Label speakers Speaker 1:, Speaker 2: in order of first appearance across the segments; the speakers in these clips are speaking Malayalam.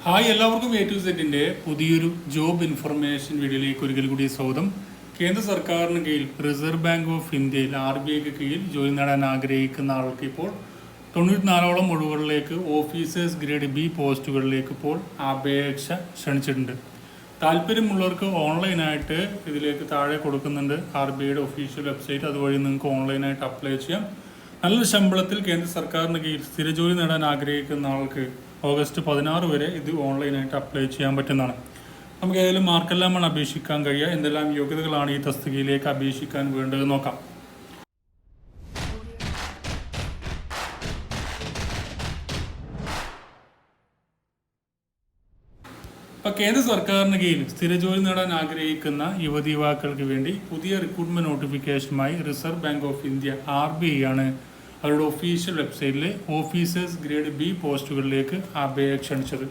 Speaker 1: ഹായ്, എല്ലാവർക്കും A to Zന്റെ പുതിയൊരു ജോബ് ഇൻഫർമേഷൻ വീഡിയോയിലേക്ക് ഒരിക്കൽ കൂടി സ്വാഗതം. കേന്ദ്ര സർക്കാരിന് കീഴിൽ റിസർവ് ബാങ്ക് ഓഫ് ഇന്ത്യയിൽ RBIക്ക് കീഴിൽ ജോലി നേടാൻ ആഗ്രഹിക്കുന്ന ആൾക്ക് ഇപ്പോൾ 94ഓളം ഒഴിവുകളിലേക്ക് ഓഫീസേഴ്സ് ഗ്രേഡ് B പോസ്റ്റുകളിലേക്ക് ഇപ്പോൾ അപേക്ഷ ക്ഷണിച്ചിട്ടുണ്ട്. താല്പര്യമുള്ളവർക്ക് ഓൺലൈനായിട്ട് ഇതിലേക്ക് താഴെ കൊടുക്കുന്നുണ്ട് RBIയുടെ ഒഫീഷ്യൽ വെബ്സൈറ്റ്. അതുവഴി നിങ്ങൾക്ക് ഓൺലൈനായിട്ട് അപ്ലൈ ചെയ്യാം. നല്ല ശമ്പളത്തിൽ കേന്ദ്ര സർക്കാരിന് കീഴിൽ സ്ഥിരജോലി നേടാൻ ആഗ്രഹിക്കുന്ന ആൾക്ക് ഓഗസ്റ്റ് 16 വരെ ഇത് ഓൺലൈനായിട്ട് അപ്ലൈ ചെയ്യാൻ പറ്റുന്നതാണ്. നമുക്ക് ഏതായാലും മാർക്കെല്ലാമാണ് അപേക്ഷിക്കാൻ കഴിയുക, എന്തെല്ലാം യോഗ്യതകളാണ് ഈ തസ്തികയിലേക്ക് അപേക്ഷിക്കാൻ വേണ്ടത് നോക്കാം. ഇപ്പം കേന്ദ്ര സർക്കാരിന് കീഴിൽ സ്ഥിരജോലി നേടാൻ ആഗ്രഹിക്കുന്ന യുവതീവാക്കൾക്ക് വേണ്ടി പുതിയ റിക്രൂട്ട്മെന്റ് നോട്ടിഫിക്കേഷനുമായി reserve bank of India RBI ആണ് അവരുടെ ഒഫീഷ്യൽ വെബ്സൈറ്റിൽ ഓഫീസേഴ്സ് ഗ്രേഡ് B പോസ്റ്റുകളിലേക്ക് അപേക്ഷ ക്ഷണിച്ചത്.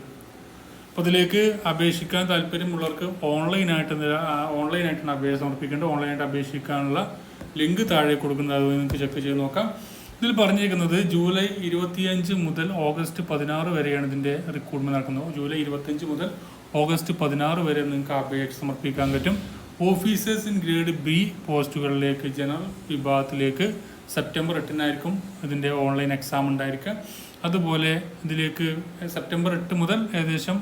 Speaker 1: അപ്പോൾ ഇതിലേക്ക് അപേക്ഷിക്കാൻ താല്പര്യമുള്ളവർക്ക് ഓൺലൈനായിട്ടാണ് അപേക്ഷ സമർപ്പിക്കേണ്ടത്. ഓൺലൈനായിട്ട് അപേക്ഷിക്കാനുള്ള ലിങ്ക് താഴെ കൊടുക്കുന്നത്, അത് നിങ്ങൾക്ക് ചെക്ക് ചെയ്ത് നോക്കാം. ഇതിൽ പറഞ്ഞിരിക്കുന്നത് ജൂലൈ 25 മുതൽ ഓഗസ്റ്റ് 16 വരെയാണ് ഇതിൻ്റെ റിക്രൂട്ട്മെന്റ് നടക്കുന്നത്. ജൂലൈ 25 മുതൽ ഓഗസ്റ്റ് 16 വരെ നിങ്ങൾക്ക് അപേക്ഷ സമർപ്പിക്കാൻ പറ്റും. ഓഫീസേഴ്സ് ഇൻ ഗ്രേഡ് B പോസ്റ്റുകളിലേക്ക് ജനറൽ വിഭാഗത്തിലേക്ക് സെപ്റ്റംബർ 8 ഇതിൻ്റെ ഓൺലൈൻ എക്സാം ഉണ്ടായിരിക്കുക. അതുപോലെ ഇതിലേക്ക് സെപ്റ്റംബർ 8 മുതൽ ഏകദേശം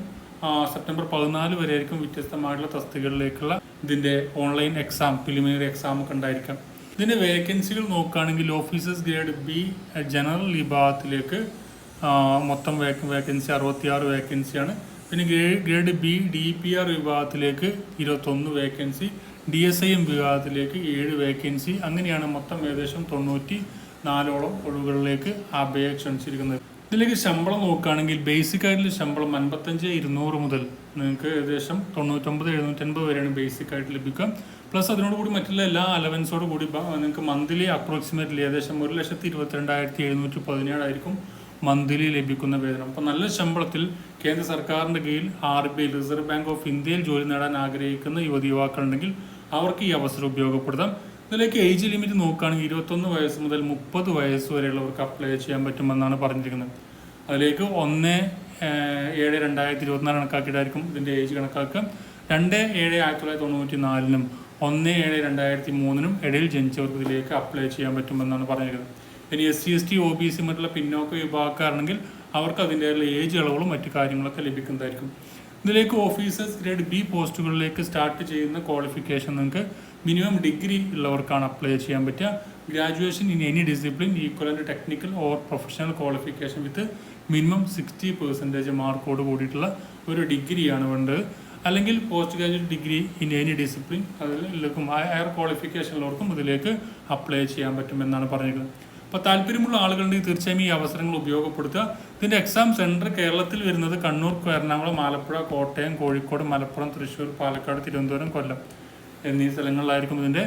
Speaker 1: സെപ്റ്റംബർ 14 വരെ ആയിരിക്കും വ്യത്യസ്തമായിട്ടുള്ള തസ്തികകളിലേക്കുള്ള ഇതിൻ്റെ ഓൺലൈൻ എക്സാം, പ്രിലിമിനറി എക്സാം ഒക്കെ ഉണ്ടായിരിക്കാം. ഇതിൻ്റെ വേക്കൻസികൾ നോക്കുകയാണെങ്കിൽ ഓഫീസേഴ്സ് ഗ്രേഡ് B ജനറൽ വിഭാഗത്തിലേക്ക് മൊത്തം വേക്കൻസി 66 വേക്കൻസിയാണ്. പിന്നെ ഗ്രേഡ് B DPR വിഭാഗത്തിലേക്ക് 21 വേക്കൻസി, DSIM വിഭാഗത്തിലേക്ക് 7 വേക്കൻസി. അങ്ങനെയാണ് മൊത്തം ഏകദേശം 94ഓളം ഒഴിവുകളിലേക്ക് അപേക്ഷ ക്ഷണിച്ചിരിക്കുന്നത്. ഇതിലേക്ക് ശമ്പളം നോക്കുകയാണെങ്കിൽ ബേസിക് ആയിട്ടുള്ള ശമ്പളം 55,200 മുതൽ നിങ്ങൾക്ക് ഏകദേശം 99,750 വരെയാണ് ബേസിക് ആയിട്ട് ലഭിക്കുക. പ്ലസ് അതിനോടുകൂടി മറ്റുള്ള എല്ലാ അലവൻസോട് കൂടി നിങ്ങൾക്ക് മന്ത്ലി അപ്രോക്സിമേറ്റ്ലി ഏകദേശം 1,22,717 ആയിരിക്കും മന്ത്ലി ലഭിക്കുന്ന വേതനം. അപ്പോൾ നല്ല ശമ്പളത്തിൽ കേന്ദ്ര സർക്കാരിൻ്റെ കീഴിൽ RBI റിസർവ് ബാങ്ക് ഓഫ് ഇന്ത്യയിൽ ജോലി നേടാൻ ആഗ്രഹിക്കുന്ന യുവതീവാക്കളുണ്ടെങ്കിൽ അവർക്ക് ഈ അവസരം ഉപയോഗപ്പെടുത്താം. ഇതിലേക്ക് ഏജ് ലിമിറ്റ് നോക്കുകയാണെങ്കിൽ 21 വയസ്സ് മുതൽ 30 വയസ്സ് വരെയുള്ളവർക്ക് അപ്ലൈ ചെയ്യാൻ പറ്റുമെന്നാണ് പറഞ്ഞിരിക്കുന്നത്. അതിലേക്ക് 1/7/2024 കണക്കാക്കിയിട്ടായിരിക്കും ഇതിൻ്റെ ഏജ് കണക്കാക്കുക. 2/7/1994 1/7/2003 ഇടയിൽ ജനിച്ചവർക്ക് ഇതിലേക്ക് അപ്ലൈ ചെയ്യാൻ പറ്റുമെന്നാണ് പറഞ്ഞിരിക്കുന്നത്. ഇനി SC/ST OBC മറ്റുള്ള പിന്നോക്ക വിഭാഗക്കാരാണെങ്കിൽ അവർക്ക് അതിൻ്റെ ഏജ് ഇളവുകളും മറ്റു കാര്യങ്ങളൊക്കെ ലഭിക്കുന്നതായിരിക്കും. ഇതിലേക്ക് ഓഫീസേഴ്സ് ഗ്രേഡ് B പോസ്റ്റുകളിലേക്ക് സ്റ്റാർട്ട് ചെയ്യുന്ന ക്വാളിഫിക്കേഷൻ നിങ്ങൾക്ക് മിനിമം ഡിഗ്രി ഉള്ളവർക്കാണ് അപ്ലൈ ചെയ്യാൻ പറ്റുക. Graduation in any discipline equivalent technical or professional qualification with minimum 60% മാർക്കോട് കൂടിയിട്ടുള്ള ഒരു ഡിഗ്രിയാണ് വേണ്ടത്. അല്ലെങ്കിൽ post graduate degree in any discipline അതിലേക്കും ഹയർ ക്വാളിഫിക്കേഷൻ ഉള്ളവർക്കും ഇതിലേക്ക് അപ്ലൈ ചെയ്യാൻ പറ്റുമെന്നാണ് പറഞ്ഞിരിക്കുന്നത്. അപ്പോൾ താല്പര്യമുള്ള ആളുകളുണ്ടെങ്കിൽ തീർച്ചയായും ഈ അവസരങ്ങൾ ഉപയോഗപ്പെടുത്തുക. ഇതിൻ്റെ എക്സാം സെൻറ്റർ കേരളത്തിൽ വരുന്നത് കണ്ണൂർ, എറണാകുളം, ആലപ്പുഴ, കോട്ടയം, കോഴിക്കോട്, മലപ്പുറം, തൃശ്ശൂർ, പാലക്കാട്, തിരുവനന്തപുരം, കൊല്ലം എന്നീ സ്ഥലങ്ങളിലായിരിക്കും ഇതിൻ്റെ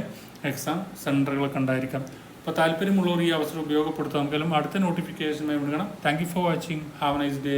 Speaker 1: എക്സാം സെൻറ്ററുകളൊക്കെ ഉണ്ടായിരിക്കാം. അപ്പോൾ താല്പര്യമുള്ളവർ ഈ അവസരം ഉപയോഗപ്പെടുത്തുക. നമുക്കെല്ലാം അടുത്ത നോട്ടിഫിക്കേഷനുമായി വിടുകണം. Thank you for watching. Have a nice day.